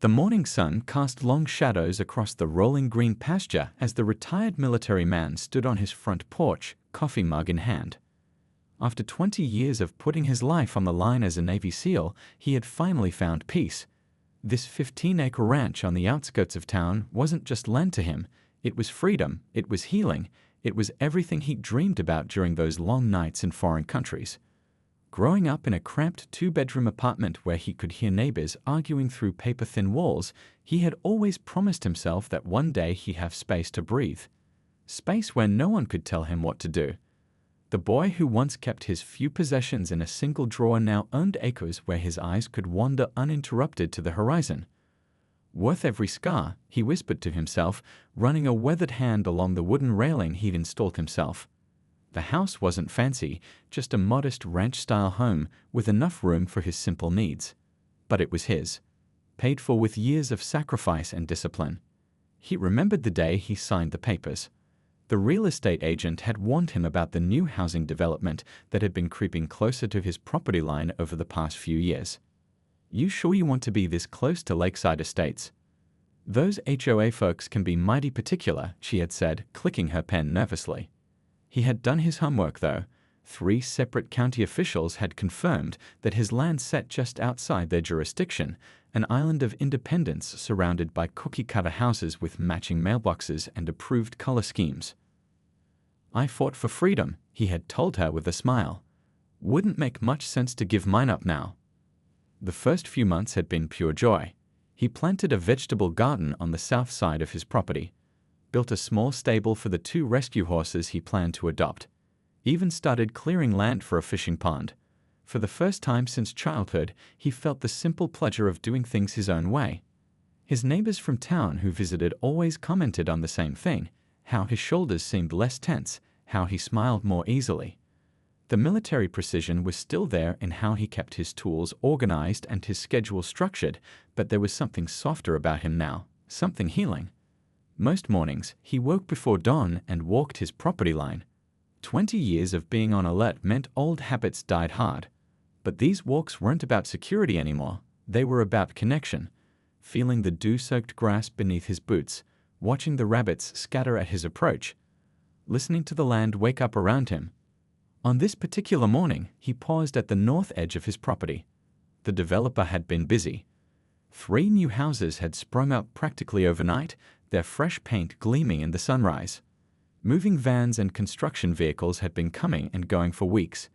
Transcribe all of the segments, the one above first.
The morning sun cast long shadows across the rolling green pasture as the retired military man stood on his front porch, coffee mug in hand. After 20 years of putting his life on the line as a Navy SEAL, he had finally found peace. This 15-acre ranch on the outskirts of town wasn't just land to him. It was freedom, it was healing, it was everything he dreamed about during those long nights in foreign countries. Growing up in a cramped two-bedroom apartment where he could hear neighbors arguing through paper-thin walls, he had always promised himself that one day he'd have space to breathe. Space where no one could tell him what to do. The boy who once kept his few possessions in a single drawer now owned acres where his eyes could wander uninterrupted to the horizon. Worth every scar, he whispered to himself, running a weathered hand along the wooden railing he'd installed himself. The house wasn't fancy, just a modest ranch-style home with enough room for his simple needs. But it was his, paid for with years of sacrifice and discipline. He remembered the day he signed the papers. The real estate agent had warned him about the new housing development that had been creeping closer to his property line over the past few years. "You sure you want to be this close to lakeside estates? Those HOA folks can be mighty particular," she had said, clicking her pen nervously. He had done his homework, though. 3 separate county officials had confirmed that his land sat just outside their jurisdiction, an island of independence surrounded by cookie-cutter houses with matching mailboxes and approved color schemes. "I fought for freedom," he had told her with a smile. "Wouldn't make much sense to give mine up now." The first few months had been pure joy. He planted a vegetable garden on the south side of his property, built a small stable for the 2 rescue horses he planned to adopt, even started clearing land for a fishing pond. For the first time since childhood, he felt the simple pleasure of doing things his own way. His neighbors from town who visited always commented on the same thing, how his shoulders seemed less tense, how he smiled more easily. The military precision was still there in how he kept his tools organized and his schedule structured, but there was something softer about him now, something healing. Most mornings, he woke before dawn and walked his property line. 20 years of being on alert meant old habits died hard. But these walks weren't about security anymore. They were about connection. Feeling the dew-soaked grass beneath his boots, watching the rabbits scatter at his approach, listening to the land wake up around him. On this particular morning, he paused at the north edge of his property. The developer had been busy. 3 new houses had sprung up practically overnight, their fresh paint gleaming in the sunrise. Moving vans and construction vehicles had been coming and going for weeks.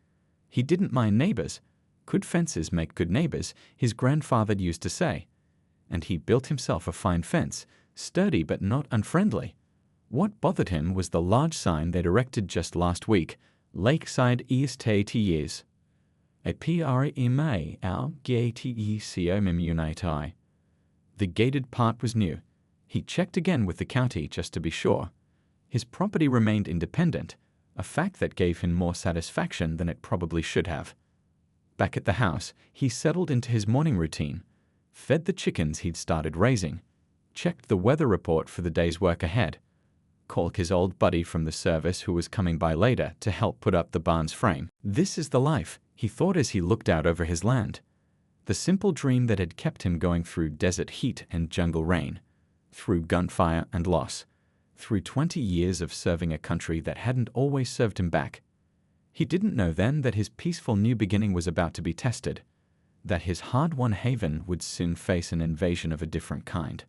He didn't mind neighbors. Good fences make good neighbors, his grandfather used to say. And he built himself a fine fence, sturdy but not unfriendly. What bothered him was the large sign they'd erected just last week, Lakeside Estates. A PRMA our GATECOMUNITI. The gated part was new. He checked again with the county just to be sure. His property remained independent, a fact that gave him more satisfaction than it probably should have. Back at the house, he settled into his morning routine, fed the chickens he'd started raising, checked the weather report for the day's work ahead, called his old buddy from the service who was coming by later to help put up the barn's frame. This is the life, he thought as he looked out over his land. The simple dream that had kept him going through desert heat and jungle rain, through gunfire and loss, through 20 years of serving a country that hadn't always served him back. He didn't know then that his peaceful new beginning was about to be tested, that his hard-won haven would soon face an invasion of a different kind.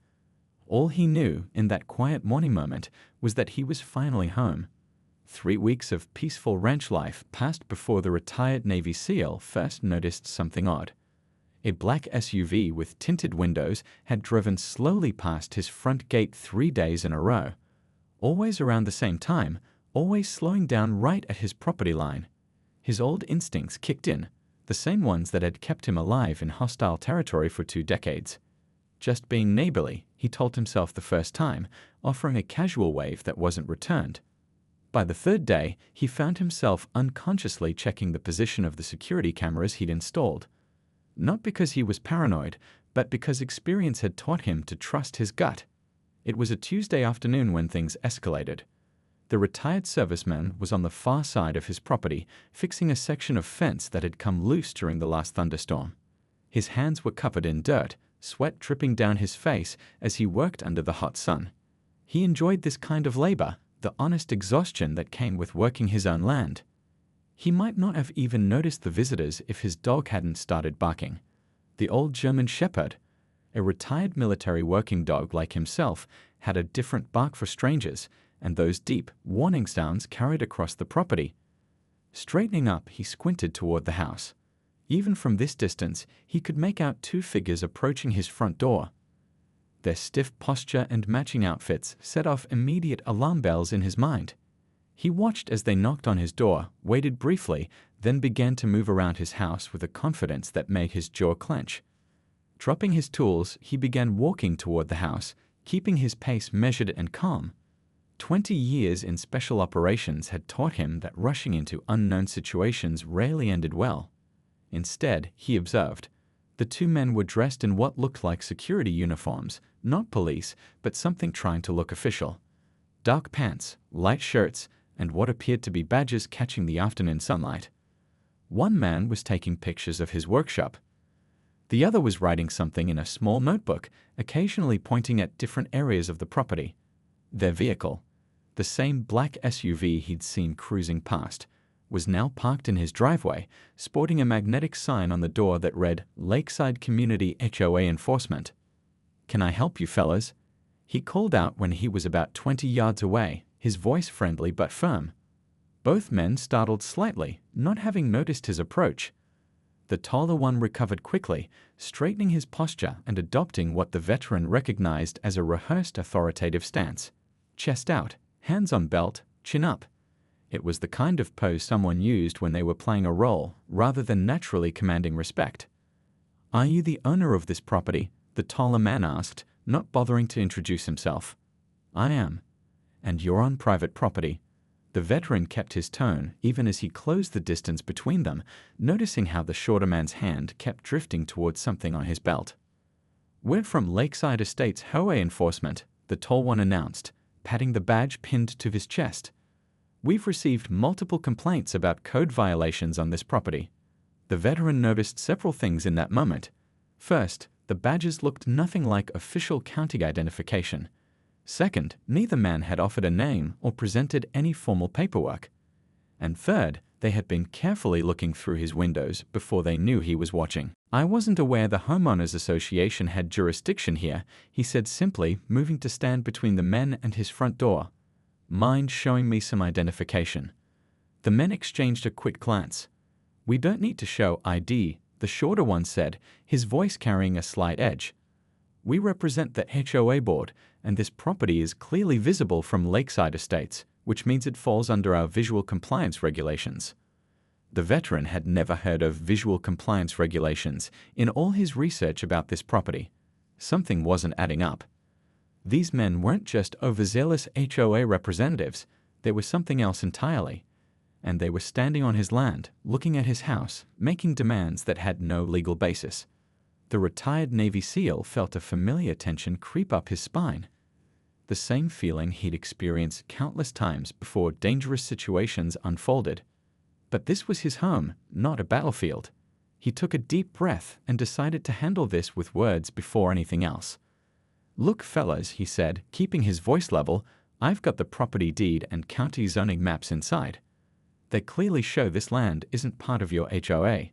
All he knew in that quiet morning moment was that he was finally home. 3 weeks of peaceful ranch life passed before the retired Navy SEAL first noticed something odd. A black SUV with tinted windows had driven slowly past his front gate 3 days in a row. Always around the same time, always slowing down right at his property line. His old instincts kicked in, the same ones that had kept him alive in hostile territory for 2 decades. Just being neighborly, he told himself the first time, offering a casual wave that wasn't returned. By the 3rd day, he found himself unconsciously checking the position of the security cameras he'd installed. Not because he was paranoid, but because experience had taught him to trust his gut. It was a Tuesday afternoon when things escalated. The retired serviceman was on the far side of his property, fixing a section of fence that had come loose during the last thunderstorm. His hands were covered in dirt, sweat dripping down his face as he worked under the hot sun. He enjoyed this kind of labor, the honest exhaustion that came with working his own land. He might not have even noticed the visitors if his dog hadn't started barking. The old German Shepherd, a retired military working dog like himself, had a different bark for strangers, and those deep, warning sounds carried across the property. Straightening up, he squinted toward the house. Even from this distance, he could make out two figures approaching his front door. Their stiff posture and matching outfits set off immediate alarm bells in his mind. He watched as they knocked on his door, waited briefly, then began to move around his house with a confidence that made his jaw clench. Dropping his tools, he began walking toward the house, keeping his pace measured and calm. 20 years in special operations had taught him that rushing into unknown situations rarely ended well. Instead, he observed, the two men were dressed in what looked like security uniforms, not police, but something trying to look official. Dark pants, light shirts, and what appeared to be badges catching the afternoon sunlight. One man was taking pictures of his workshop. The other was writing something in a small notebook, occasionally pointing at different areas of the property. Their vehicle, the same black SUV he'd seen cruising past, was now parked in his driveway, sporting a magnetic sign on the door that read Lakeside Community HOA Enforcement. "Can I help you, fellas?" He called out when he was about 20 yards away, his voice friendly but firm. Both men startled slightly, not having noticed his approach. The taller one recovered quickly, straightening his posture and adopting what the veteran recognized as a rehearsed authoritative stance. Chest out, hands on belt, chin up. It was the kind of pose someone used when they were playing a role, rather than naturally commanding respect. "Are you the owner of this property?" the taller man asked, not bothering to introduce himself. "I am." "And you're on private property." The veteran kept his tone, even as he closed the distance between them, noticing how the shorter man's hand kept drifting towards something on his belt. "We're from Lakeside Estates HOA Enforcement," the tall one announced, patting the badge pinned to his chest. "We've received multiple complaints about code violations on this property." The veteran noticed several things in that moment. First, the badges looked nothing like official county identification. Second, neither man had offered a name or presented any formal paperwork. And third, they had been carefully looking through his windows before they knew he was watching. "I wasn't aware the Homeowners Association had jurisdiction here," he said simply, moving to stand between the men and his front door. "Mind showing me some identification?" The men exchanged a quick glance. "We don't need to show ID," the shorter one said, his voice carrying a slight edge. "We represent the HOA board, and this property is clearly visible from Lakeside Estates, which means it falls under our visual compliance regulations." The veteran had never heard of visual compliance regulations in all his research about this property. Something wasn't adding up. These men weren't just overzealous HOA representatives, there was something else entirely. And they were standing on his land, looking at his house, making demands that had no legal basis. The retired Navy SEAL felt a familiar tension creep up his spine. The same feeling he'd experienced countless times before dangerous situations unfolded. But this was his home, not a battlefield. He took a deep breath and decided to handle this with words before anything else. "Look, fellas," he said, keeping his voice level, "I've got the property deed and county zoning maps inside. They clearly show this land isn't part of your HOA.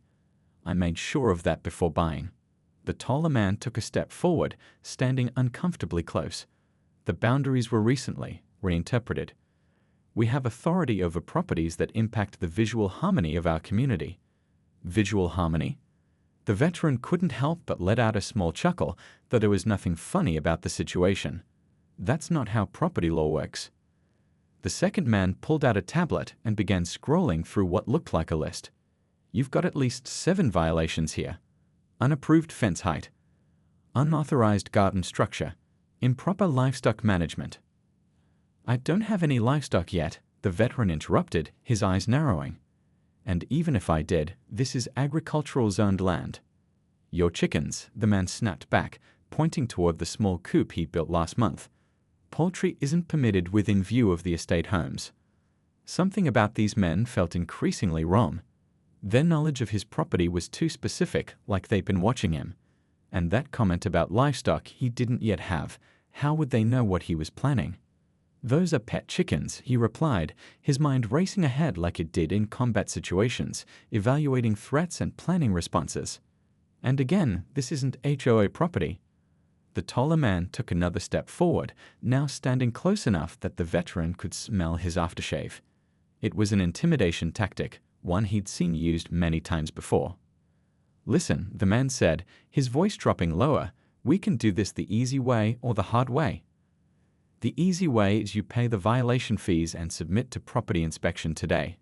I made sure of that before buying." The taller man took a step forward, standing uncomfortably close. "The boundaries were recently reinterpreted. We have authority over properties that impact the visual harmony of our community." Visual harmony? The veteran couldn't help but let out a small chuckle, though there was nothing funny about the situation. That's not how property law works. The second man pulled out a tablet and began scrolling through what looked like a list. "You've got at least 7 violations here. Unapproved fence height, unauthorized garden structure, improper livestock management." "I don't have any livestock yet," the veteran interrupted, his eyes narrowing. "And even if I did, this is agricultural zoned land." "Your chickens," the man snapped back, pointing toward the small coop he built last month. "Poultry isn't permitted within view of the estate homes." Something about these men felt increasingly wrong. Their knowledge of his property was too specific, like they'd been watching him. And that comment about livestock he didn't yet have, how would they know what he was planning? Those are pet chickens, he replied, his mind racing ahead like it did in combat situations, evaluating threats and planning responses. And again, this isn't HOA property. The taller man took another step forward, now standing close enough that the veteran could smell his aftershave. It was an intimidation tactic, one he'd seen used many times before. "Listen," the man said, his voice dropping lower, "we can do this the easy way or the hard way. The easy way is you pay the violation fees and submit to property inspection today.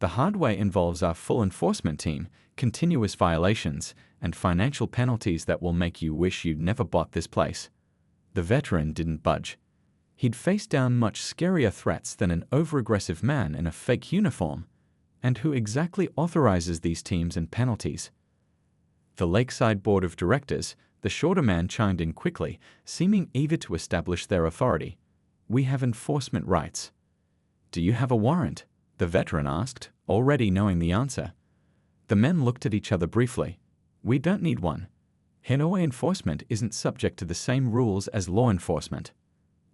The hard way involves our full enforcement team, continuous violations, and financial penalties that will make you wish you'd never bought this place." The veteran didn't budge. He'd faced down much scarier threats than an over-aggressive man in a fake uniform. And who exactly authorizes these teams and penalties? The Lakeside Board of Directors, the shorter man chimed in quickly, seeming eager to establish their authority. "We have enforcement rights." "Do you have a warrant?" the veteran asked, already knowing the answer. The men looked at each other briefly. "We don't need one. HOA enforcement isn't subject to the same rules as law enforcement."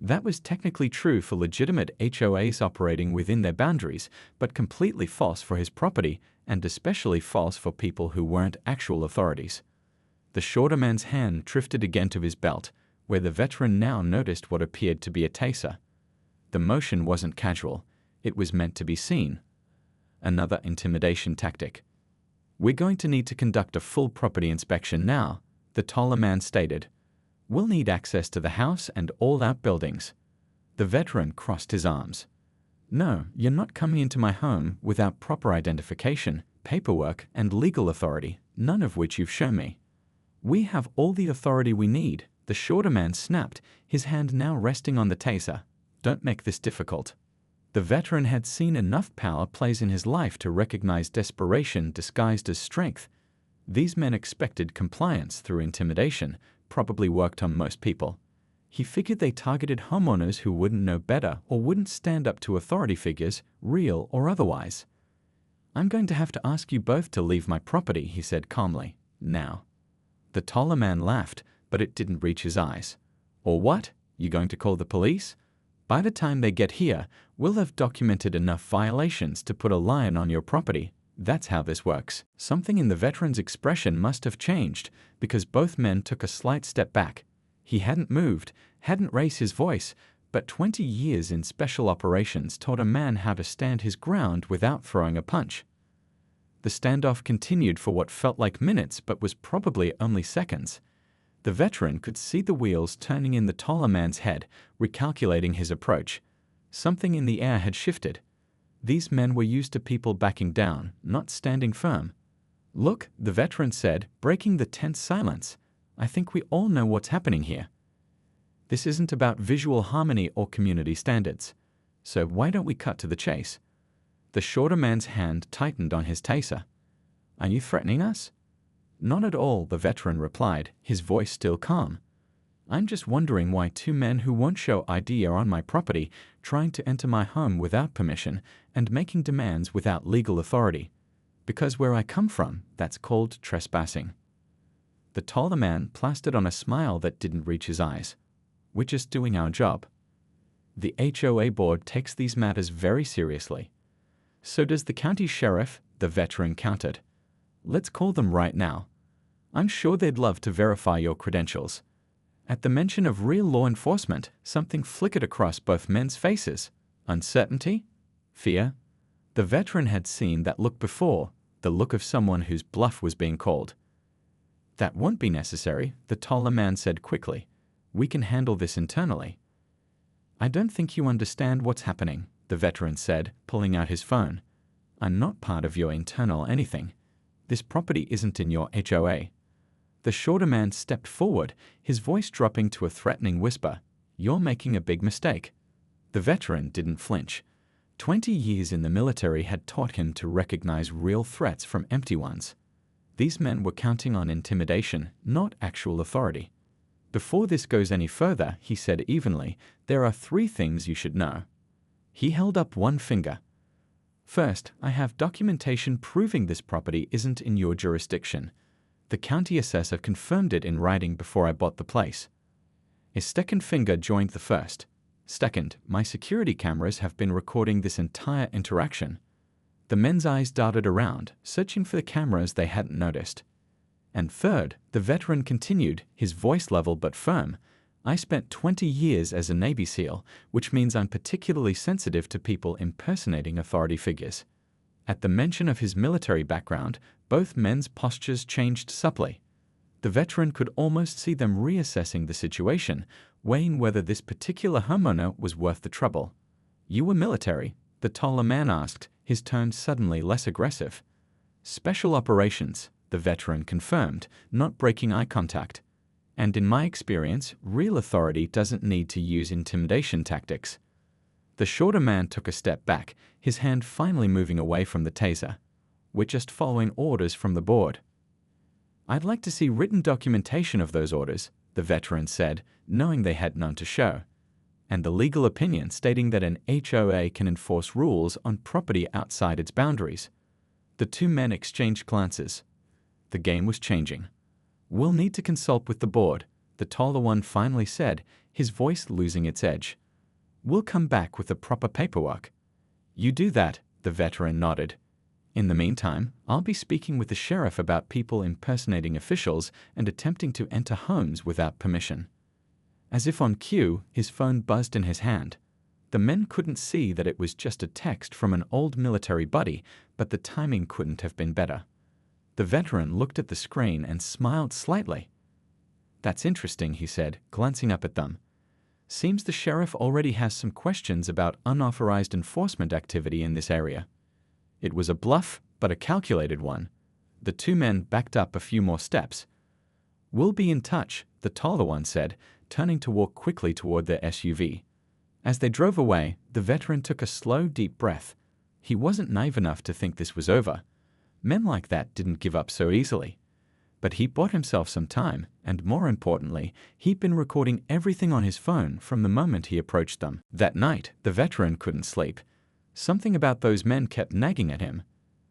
That was technically true for legitimate HOAs operating within their boundaries, but completely false for his property, and especially false for people who weren't actual authorities. The shorter man's hand drifted again to his belt, where the veteran now noticed what appeared to be a taser. The motion wasn't casual. It was meant to be seen. Another intimidation tactic. "We're going to need to conduct a full property inspection now," the taller man stated. "We'll need access to the house and all outbuildings." The veteran crossed his arms. "No, you're not coming into my home without proper identification, paperwork, and legal authority, none of which you've shown me." "We have all the authority we need," the shorter man snapped, his hand now resting on the taser. "Don't make this difficult." The veteran had seen enough power plays in his life to recognize desperation disguised as strength. These men expected compliance through intimidation, probably worked on most people. He figured they targeted homeowners who wouldn't know better or wouldn't stand up to authority figures, real or otherwise. "I'm going to have to ask you both to leave my property," he said calmly. "Now." The taller man laughed, but it didn't reach his eyes. "Or what? You going to call the police? By the time they get here, we'll have documented enough violations to put a lion on your property. That's how this works." Something in the veteran's expression must have changed, because both men took a slight step back. He hadn't moved, hadn't raised his voice, but 20 years in special operations taught a man how to stand his ground without throwing a punch. The standoff continued for what felt like minutes but was probably only seconds. The veteran could see the wheels turning in the taller man's head, recalculating his approach. Something in the air had shifted. These men were used to people backing down, not standing firm. "Look," the veteran said, breaking the tense silence. "I think we all know what's happening here. This isn't about visual harmony or community standards. So why don't we cut to the chase?" The shorter man's hand tightened on his taser. "Are you threatening us?" "Not at all," the veteran replied, his voice still calm. "I'm just wondering why two men who won't show ID are on my property, trying to enter my home without permission and making demands without legal authority. Because where I come from, that's called trespassing." The taller man plastered on a smile that didn't reach his eyes. "We're just doing our job. The HOA board takes these matters very seriously. So does the county sheriff," the veteran countered. "Let's call them right now. I'm sure they'd love to verify your credentials." At the mention of real law enforcement, something flickered across both men's faces. Uncertainty? Fear? The veteran had seen that look before, the look of someone whose bluff was being called. "That won't be necessary," the taller man said quickly. "We can handle this internally." "I don't think you understand what's happening," the veteran said, pulling out his phone. "I'm not part of your internal anything. This property isn't in your HOA." The shorter man stepped forward, his voice dropping to a threatening whisper. "You're making a big mistake." The veteran didn't flinch. 20 years in the military had taught him to recognize real threats from empty ones. These men were counting on intimidation, not actual authority. "Before this goes any further," he said evenly, "there are 3 things you should know." He held up one finger. "First, I have documentation proving this property isn't in your jurisdiction. The county assessor confirmed it in writing before I bought the place. A second finger joined the first. Second, my security cameras have been recording this entire interaction. The men's eyes darted around, searching for the cameras they hadn't noticed. And third, the veteran continued, his voice level but firm, I spent 20 years as a Navy SEAL, which means I'm particularly sensitive to people impersonating authority figures. At the mention of his military background, both men's postures changed subtly. The veteran could almost see them reassessing the situation, weighing whether this particular homeowner was worth the trouble. You were military? The taller man asked, his tone suddenly less aggressive. Special operations, the veteran confirmed, not breaking eye contact. And in my experience, real authority doesn't need to use intimidation tactics. The shorter man took a step back, his hand finally moving away from the taser. We're just following orders from the board. I'd like to see written documentation of those orders, the veteran said, knowing they had none to show, and the legal opinion stating that an HOA can enforce rules on property outside its boundaries. The two men exchanged glances. The game was changing. We'll need to consult with the board, the taller one finally said, his voice losing its edge. We'll come back with the proper paperwork. You do that, the veteran nodded. In the meantime, I'll be speaking with the sheriff about people impersonating officials and attempting to enter homes without permission. As if on cue, his phone buzzed in his hand. The men couldn't see that it was just a text from an old military buddy, but the timing couldn't have been better. The veteran looked at the screen and smiled slightly. That's interesting, he said, glancing up at them. Seems the sheriff already has some questions about unauthorized enforcement activity in this area. It was a bluff, but a calculated one. The two men backed up a few more steps. We'll be in touch, the taller one said, turning to walk quickly toward their SUV. As they drove away, the veteran took a slow, deep breath. He wasn't naive enough to think this was over. Men like that didn't give up so easily. But he bought himself some time, and more importantly, he'd been recording everything on his phone from the moment he approached them. That night, the veteran couldn't sleep. Something about those men kept nagging at him.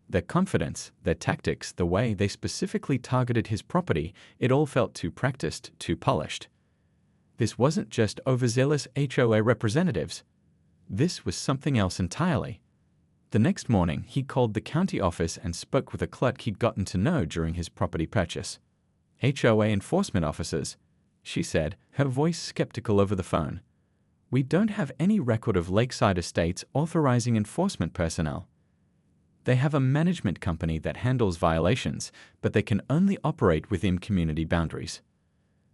Their confidence, their tactics, the way they specifically targeted his property, it all felt too practiced, too polished. This wasn't just overzealous HOA representatives. This was something else entirely. The next morning, he called the county office and spoke with a clerk he'd gotten to know during his property purchase. HOA enforcement officers, she said, her voice skeptical over the phone. We don't have any record of Lakeside Estates authorizing enforcement personnel. They have a management company that handles violations, but they can only operate within community boundaries.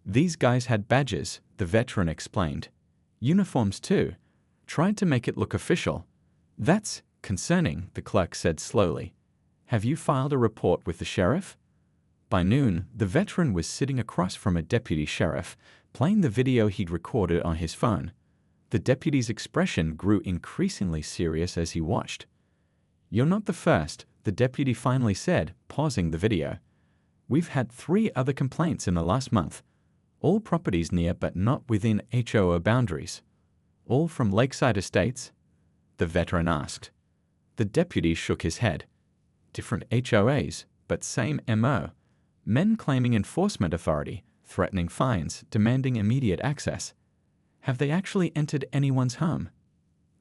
These guys had badges, the veteran explained. Uniforms too. Tried to make it look official. That's concerning, the clerk said slowly. Have you filed a report with the sheriff? By noon, the veteran was sitting across from a deputy sheriff, playing the video he'd recorded on his phone. The deputy's expression grew increasingly serious as he watched. You're not the first, the deputy finally said, pausing the video. We've had 3 other complaints in the last month. All properties near but not within HOA boundaries. All from Lakeside Estates? The veteran asked. The deputy shook his head. Different HOAs, but same MO. Men claiming enforcement authority, threatening fines, demanding immediate access. Have they actually entered anyone's home?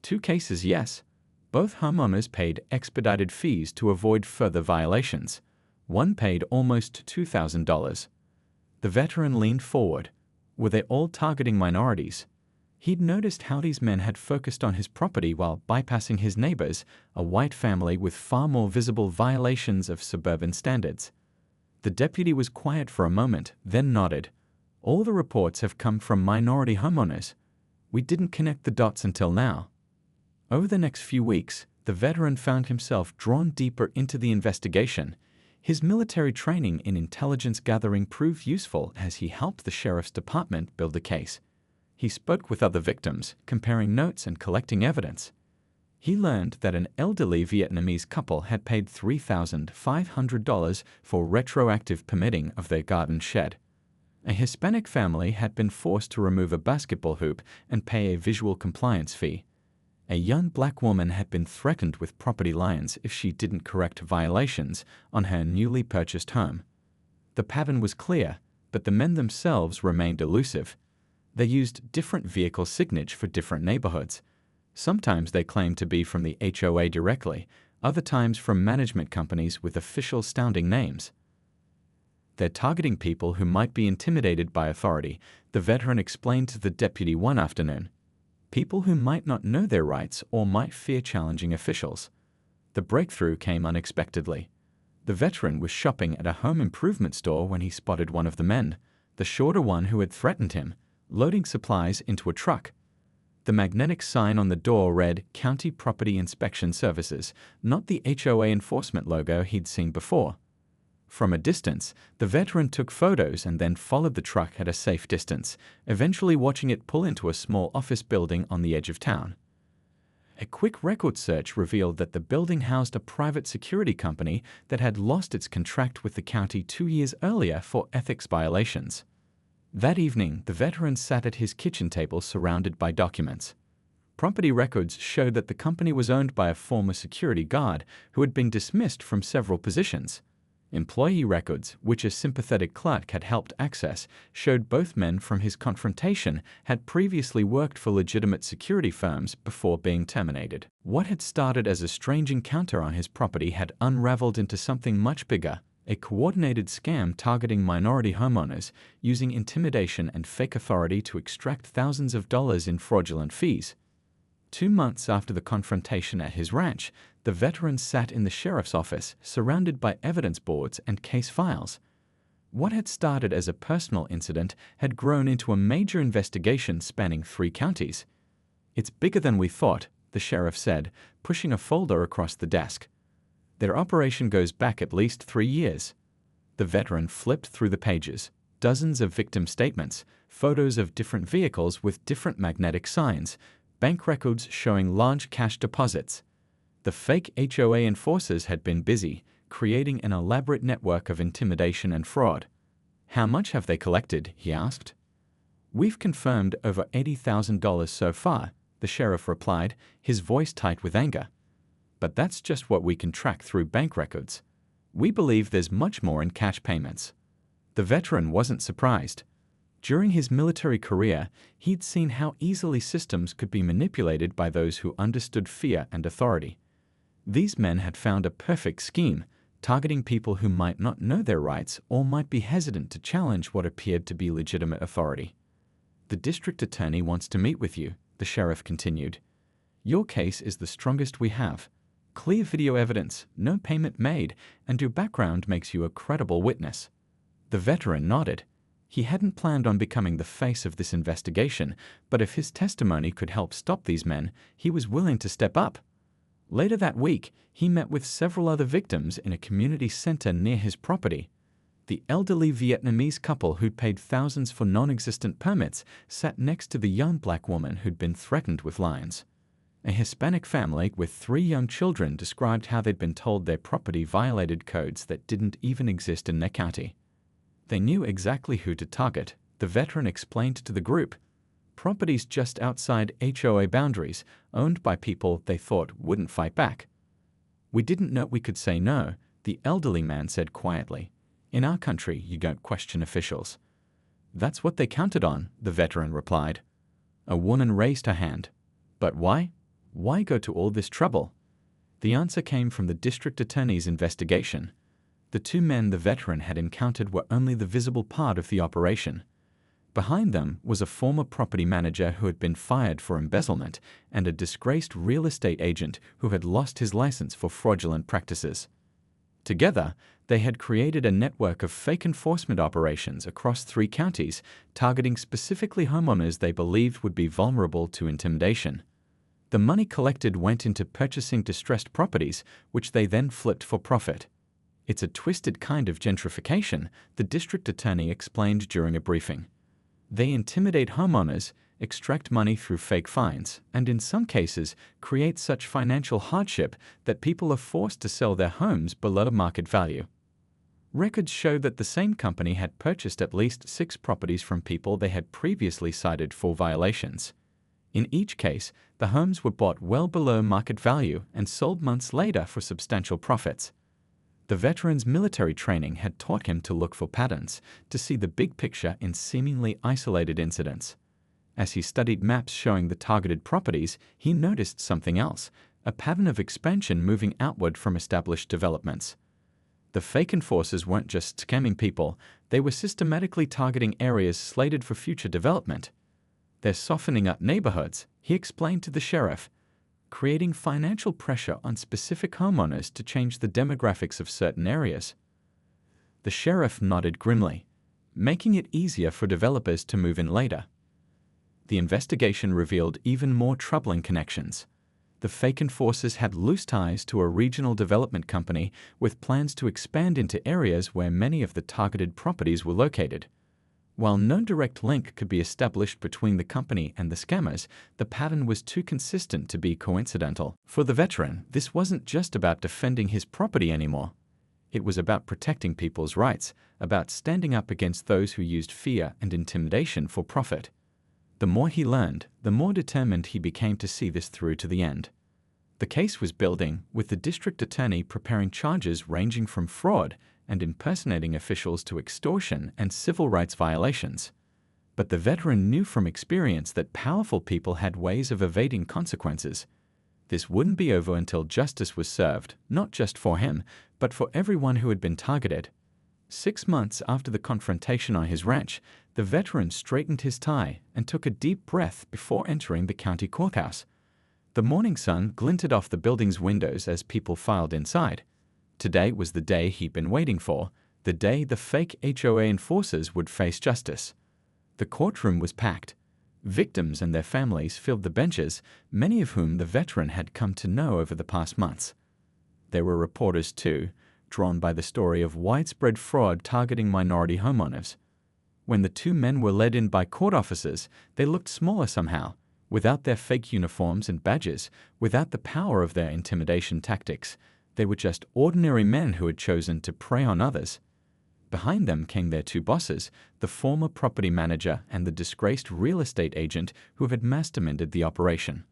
2 cases, yes. Both homeowners paid expedited fees to avoid further violations. One paid almost $2,000. The veteran leaned forward. Were they all targeting minorities? He'd noticed how these men had focused on his property while bypassing his neighbors, a white family with far more visible violations of suburban standards. The deputy was quiet for a moment, then nodded. All the reports have come from minority homeowners. We didn't connect the dots until now. Over the next few weeks, the veteran found himself drawn deeper into the investigation. His military training in intelligence gathering proved useful as he helped the sheriff's department build a case. He spoke with other victims, comparing notes and collecting evidence. He learned that an elderly Vietnamese couple had paid $3,500 for retroactive permitting of their garden shed. A Hispanic family had been forced to remove a basketball hoop and pay a visual compliance fee. A young black woman had been threatened with property liens if she didn't correct violations on her newly purchased home. The pattern was clear, but the men themselves remained elusive. They used different vehicle signage for different neighborhoods. Sometimes they claimed to be from the HOA directly, other times from management companies with official-sounding names. They're targeting people who might be intimidated by authority, the veteran explained to the deputy one afternoon. People who might not know their rights or might fear challenging officials. The breakthrough came unexpectedly. The veteran was shopping at a home improvement store when he spotted one of the men, the shorter one who had threatened him, loading supplies into a truck. The magnetic sign on the door read County Property Inspection Services, not the HOA enforcement logo he'd seen before. From a distance, the veteran took photos and then followed the truck at a safe distance, eventually watching it pull into a small office building on the edge of town. A quick record search revealed that the building housed a private security company that had lost its contract with the county 2 years earlier for ethics violations. That evening, the veteran sat at his kitchen table surrounded by documents. Property records showed that the company was owned by a former security guard who had been dismissed from several positions. Employee records, which a sympathetic clerk had helped access, showed both men from his confrontation had previously worked for legitimate security firms before being terminated. What had started as a strange encounter on his property had unraveled into something much bigger, a coordinated scam targeting minority homeowners, using intimidation and fake authority to extract thousands of dollars in fraudulent fees. 2 months after the confrontation at his ranch, the veteran sat in the sheriff's office, surrounded by evidence boards and case files. What had started as a personal incident had grown into a major investigation spanning 3 counties. "It's bigger than we thought," the sheriff said, pushing a folder across the desk. "Their operation goes back at least 3 years. The veteran flipped through the pages. Dozens of victim statements, photos of different vehicles with different magnetic signs, bank records showing large cash deposits. The fake HOA enforcers had been busy, creating an elaborate network of intimidation and fraud. "How much have they collected?" he asked. "We've confirmed over $80,000 so far," the sheriff replied, his voice tight with anger. "But that's just what we can track through bank records. We believe there's much more in cash payments." The veteran wasn't surprised. During his military career, he'd seen how easily systems could be manipulated by those who understood fear and authority. These men had found a perfect scheme, targeting people who might not know their rights or might be hesitant to challenge what appeared to be legitimate authority. "The district attorney wants to meet with you," the sheriff continued. "Your case is the strongest we have. Clear video evidence, no payment made, and your background makes you a credible witness." The veteran nodded. He hadn't planned on becoming the face of this investigation, but if his testimony could help stop these men, he was willing to step up. Later that week, he met with several other victims in a community center near his property. The elderly Vietnamese couple who'd paid thousands for non-existent permits sat next to the young black woman who'd been threatened with lions. A Hispanic family with 3 young children described how they'd been told their property violated codes that didn't even exist in their county. They knew exactly who to target, the veteran explained to the group. Properties just outside HOA boundaries, owned by people they thought wouldn't fight back. "We didn't know we could say no," the elderly man said quietly. "In our country, you don't question officials." "That's what they counted on," the veteran replied. A woman raised her hand. "But why? Why go to all this trouble?" The answer came from the district attorney's investigation. The 2 men the veteran had encountered were only the visible part of the operation. Behind them was a former property manager who had been fired for embezzlement and a disgraced real estate agent who had lost his license for fraudulent practices. Together, they had created a network of fake enforcement operations across 3 counties, targeting specifically homeowners they believed would be vulnerable to intimidation. The money collected went into purchasing distressed properties, which they then flipped for profit. "It's a twisted kind of gentrification," the district attorney explained during a briefing. They intimidate homeowners, extract money through fake fines, and in some cases create such financial hardship that people are forced to sell their homes below market value. Records show that the same company had purchased at least 6 properties from people they had previously cited for violations. In each case, the homes were bought well below market value and sold months later for substantial profits. The veteran's military training had taught him to look for patterns, to see the big picture in seemingly isolated incidents. As he studied maps showing the targeted properties, he noticed something else, a pattern of expansion moving outward from established developments. The fake enforcers weren't just scamming people, they were systematically targeting areas slated for future development. They're softening up neighborhoods, he explained to the sheriff, creating financial pressure on specific homeowners to change the demographics of certain areas. The sheriff nodded grimly, making it easier for developers to move in later. The investigation revealed even more troubling connections. The fake enforcers had loose ties to a regional development company with plans to expand into areas where many of the targeted properties were located. While no direct link could be established between the company and the scammers, the pattern was too consistent to be coincidental. For the veteran, this wasn't just about defending his property anymore. It was about protecting people's rights, about standing up against those who used fear and intimidation for profit. The more he learned, the more determined he became to see this through to the end. The case was building, with the district attorney preparing charges ranging from fraud and impersonating officials to extortion and civil rights violations. But the veteran knew from experience that powerful people had ways of evading consequences. This wouldn't be over until justice was served, not just for him, but for everyone who had been targeted. 6 months after the confrontation on his ranch, the veteran straightened his tie and took a deep breath before entering the county courthouse. The morning sun glinted off the building's windows as people filed inside. Today was the day he'd been waiting for, the day the fake HOA enforcers would face justice. The courtroom was packed. Victims and their families filled the benches, many of whom the veteran had come to know over the past months. There were reporters too, drawn by the story of widespread fraud targeting minority homeowners. When the two men were led in by court officers, they looked smaller somehow, without their fake uniforms and badges, without the power of their intimidation tactics. They were just ordinary men who had chosen to prey on others. Behind them came their two bosses, the former property manager and the disgraced real estate agent who had masterminded the operation.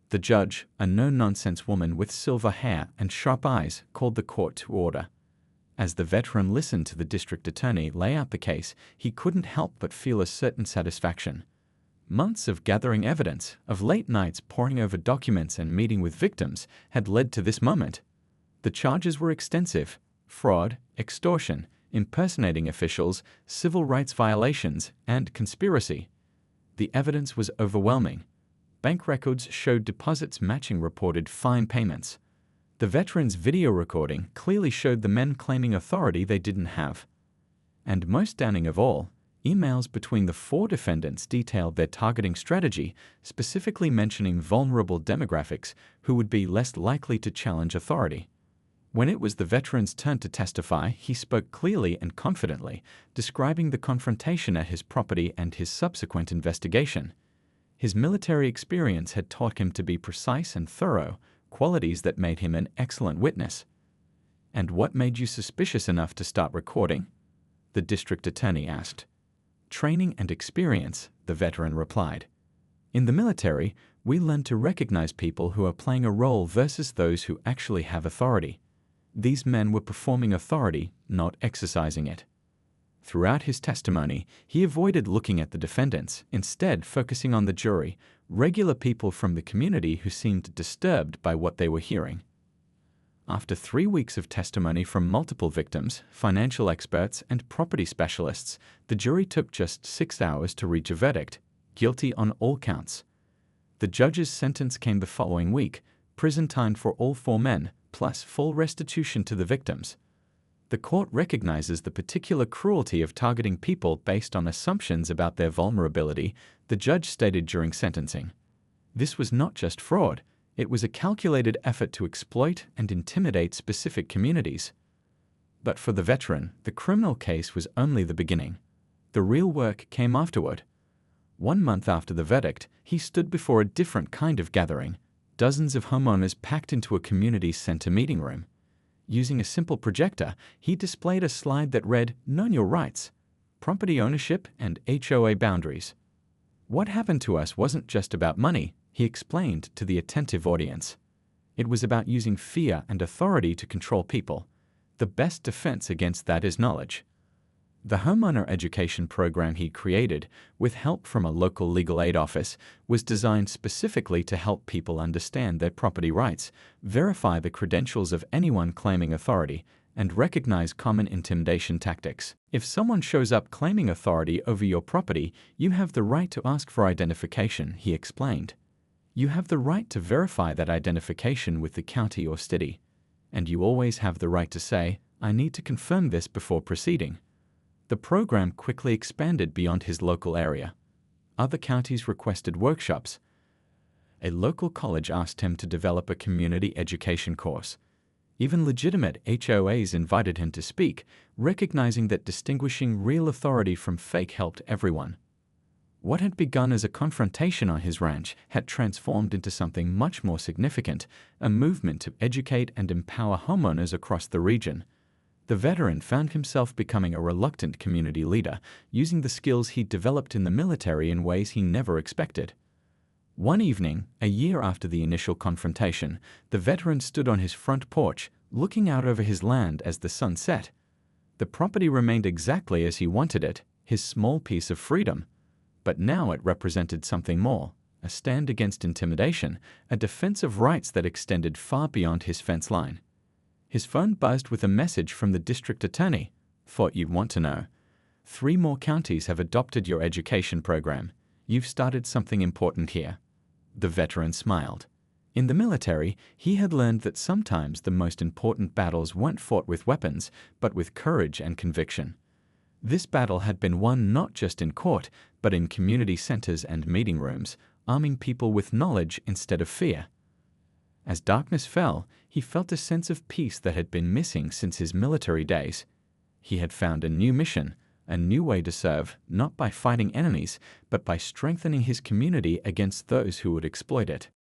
The judge, a no-nonsense woman with silver hair and sharp eyes, called the court to order. As the veteran listened to the district attorney lay out the case, he couldn't help but feel a certain satisfaction. Months of gathering evidence, of late nights poring over documents and meeting with victims, had led to this moment. The charges were extensive: fraud, extortion, impersonating officials, civil rights violations, and conspiracy. The evidence was overwhelming. Bank records showed deposits matching reported fine payments. The veteran's video recording clearly showed the men claiming authority they didn't have. And most damning of all, emails between the 4 defendants detailed their targeting strategy, specifically mentioning vulnerable demographics who would be less likely to challenge authority. When it was the veteran's turn to testify, he spoke clearly and confidently, describing the confrontation at his property and his subsequent investigation. His military experience had taught him to be precise and thorough, qualities that made him an excellent witness. "And what made you suspicious enough to start recording?" the district attorney asked. "Training and experience," the veteran replied. "In the military, we learn to recognize people who are playing a role versus those who actually have authority. These men were performing authority, not exercising it." Throughout his testimony, he avoided looking at the defendants, instead focusing on the jury, regular people from the community who seemed disturbed by what they were hearing. After 3 weeks of testimony from multiple victims, financial experts, and property specialists, the jury took just 6 hours to reach a verdict: guilty on all counts. The judge's sentence came the following week: prison time for all 4 men, plus full restitution to the victims. The court recognizes the particular cruelty of targeting people based on assumptions about their vulnerability, the judge stated during sentencing. This was not just fraud, it was a calculated effort to exploit and intimidate specific communities. But for the veteran, the criminal case was only the beginning. The real work came afterward. 1 month after the verdict, he stood before a different kind of gathering. Dozens of homeowners packed into a community center meeting room. Using a simple projector, he displayed a slide that read, "Know your rights, property ownership, and HOA boundaries." What happened to us wasn't just about money, he explained to the attentive audience. It was about using fear and authority to control people. The best defense against that is knowledge. The homeowner education program he created, with help from a local legal aid office, was designed specifically to help people understand their property rights, verify the credentials of anyone claiming authority, and recognize common intimidation tactics. If someone shows up claiming authority over your property, you have the right to ask for identification, he explained. You have the right to verify that identification with the county or city, and you always have the right to say, "I need to confirm this before proceeding." The program quickly expanded beyond his local area. Other counties requested workshops. A local college asked him to develop a community education course. Even legitimate HOAs invited him to speak, recognizing that distinguishing real authority from fake helped everyone. What had begun as a confrontation on his ranch had transformed into something much more significant, a movement to educate and empower homeowners across the region. The veteran found himself becoming a reluctant community leader, using the skills he'd developed in the military in ways he never expected. One evening, a year after the initial confrontation, the veteran stood on his front porch, looking out over his land as the sun set. The property remained exactly as he wanted it, his small piece of freedom. But now it represented something more, a stand against intimidation, a defense of rights that extended far beyond his fence line. His phone buzzed with a message from the district attorney. "Thought you'd want to know. 3 more counties have adopted your education program. You've started something important here." The veteran smiled. In the military, he had learned that sometimes the most important battles weren't fought with weapons, but with courage and conviction. This battle had been won not just in court, but in community centers and meeting rooms, arming people with knowledge instead of fear. As darkness fell, he felt a sense of peace that had been missing since his military days. He had found a new mission, a new way to serve, not by fighting enemies, but by strengthening his community against those who would exploit it.